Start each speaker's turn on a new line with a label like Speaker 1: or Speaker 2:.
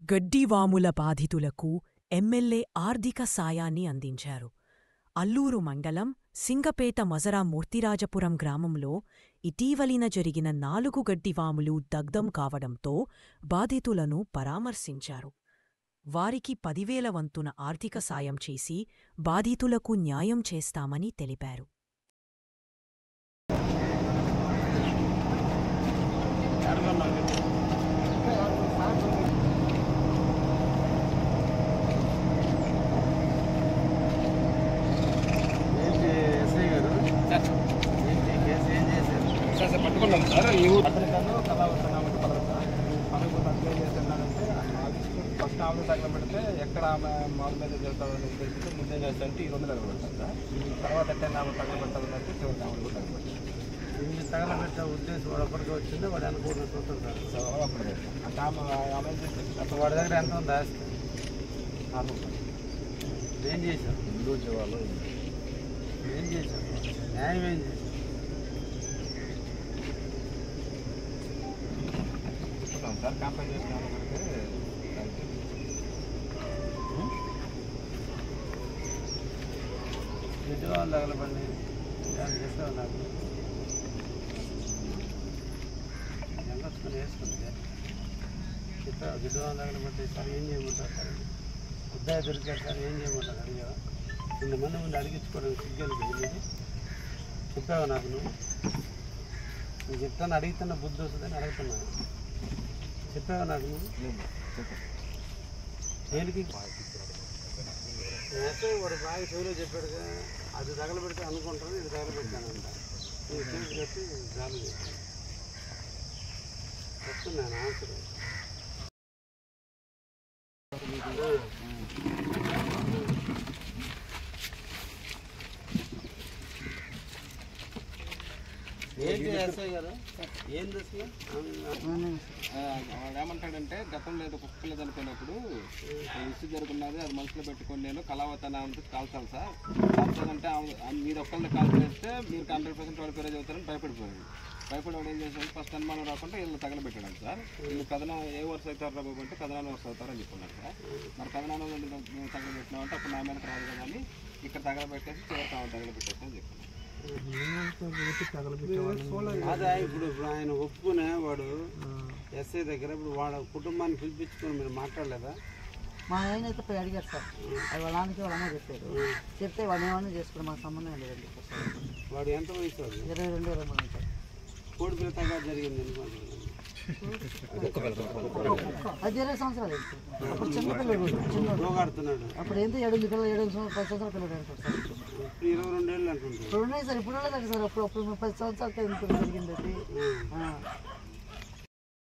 Speaker 1: గడ్డివాముల బాధితులకు ఎమ్మెల్యే ఆర్థిక సాయాన్ని అందించారు. అల్లూరు మండలం సింగపేట మజరా మూర్తిరాజపురం గ్రామంలో ఇటీవలిన జరిగిన 4 గడ్డివాములు దగ్ధం కావడంతో బాధితులను పరామర్శించారు. వారికి 10,000 వంతున ఆర్థిక సాయం చేసి బాధితులకు న్యాయం చేస్తామని తెలిపారు.
Speaker 2: పట్టుకున్నాం సార్ పత్రికలు కళావస్తున్నామంటే పదకొండు అప్లై చేస్తున్నానంటే ఫస్ట్ ఆమె తగలబెడితే ఎక్కడ ఆమె మాల మీద చేస్తామని ఉద్దేశించి ముందే చేస్తానంటే ఈ 2 తగలబెడతాను సార్. తర్వాత ఆమె తగలబెట్టాలంటే చివరికి ఆమె కూడా తగలబెట్టాను. ఈ తగలబెట్టే ఉద్దేశం వాడు అప్పటికి వచ్చింది వాడు అనుకోవడం చూస్తుంటారు సార్. అప్పుడు అంటే ఆమె అప్పుడు వాడి దగ్గర ఎంత ఉంది ఆస్తి ఏం చేశారు హిందూ వాళ్ళు ఏం చేశారు న్యాయం ఏం చేశారు సార్. కంపెనీ చేసినప్పుడు ఎటు వాళ్ళు తగలబండి చేస్తావు నాకు ఎంకొచ్చుకొని వేసుకుంది చెప్పావు గిడ్డు వాళ్ళు తగలబట్టి సార్ ఏం చేయమంటారు సార్ ఉద్దాయ దొరికారు సార్ ఏం చేయమంటారు అడిగావా 2 మంది ముందు అడిగించుకోవడానికి సిగ్గానికి చెప్పావా నాకు నువ్వు చెప్తాను అడుగుతున్న బుద్ధి వస్తుందని అడుగుతున్నాను చెప్పావా నాకు నువ్వు దేనికి వాడు బాగా చెవిలో చెప్పాడుగా అది తగలబెడితే అనుకుంటాను ఇది తగలబెట్టానంట నేను చేసి కట్టి జాలు చెప్తున్నాను ఆన్సర్ ఏంటి ఎస్ఐ గారు ఏం దశ వాడు ఏమంటాడంటే గతంలో ఏదో కుక్క లేదు అనుకున్నప్పుడు ఇష్యూ జరుగుతున్నది అది మనసులో పెట్టుకొని నేను కళావతనానికి కాల్చాలి సార్ కాల్చాలంటే మీరు ఒక్కళ్ళని కాల్ చేస్తే మీరు 100% వాడి పేరే చదువుతారని భయపడిపోయాడు. భయపడి ఏం చేశాడు ఫస్ట్ అనుమానం రాకుండా వీళ్ళు తగలబెట్టాడు సార్. వీళ్ళు కథనం ఏ వరుస అవుతారు రాబో అంటే కథనాన్ని వరుస అవుతారని చెప్పుకున్నాడు సార్. మరి కథనాన్ని తగలబెట్టినామంటే అప్పుడు నా మీదకి రాదు కదా అని ఇక్కడ తగలబెట్టేసి చివరికి తగలబెట్టేసి అని చెప్పాను. అదే ఇప్పుడు ఆయన ఒప్పుకునే వాడు ఎస్ఐ దగ్గర ఇప్పుడు వాడు కుటుంబాన్ని పిలిపించుకొని మీరు మాట్లాడలేదా?
Speaker 3: మా ఆయన అయితే పోయి అడిగారు సార్. అది వాళ్ళ నాన్నకి వాళ్ళ అమ్మ చెప్పారు. చెప్తే వాడు ఏమన్నా చేసుకుని మాకు సంబంధం లేదండి.
Speaker 2: వాడు ఎంత వయసు?
Speaker 3: 22, 23 సార్.
Speaker 2: కోడి పిల్లగా జరిగింది అనుకోండి.
Speaker 3: అది 20 సంవత్సరాలు అప్పుడు చిన్నపిల్లడు
Speaker 2: రోగాడుతున్నాడు.
Speaker 3: అప్పుడు ఎంత 7 సంవత్సరాల పిల్లడు అంటారు సార్.
Speaker 2: 22 ఏళ్ళు అంటుంటారు.
Speaker 3: ఇప్పుడు ఉన్నాయి సార్. ఇప్పుడు లేదు సార్. అప్పుడు 10 సంవత్సరాల జరిగింది అది.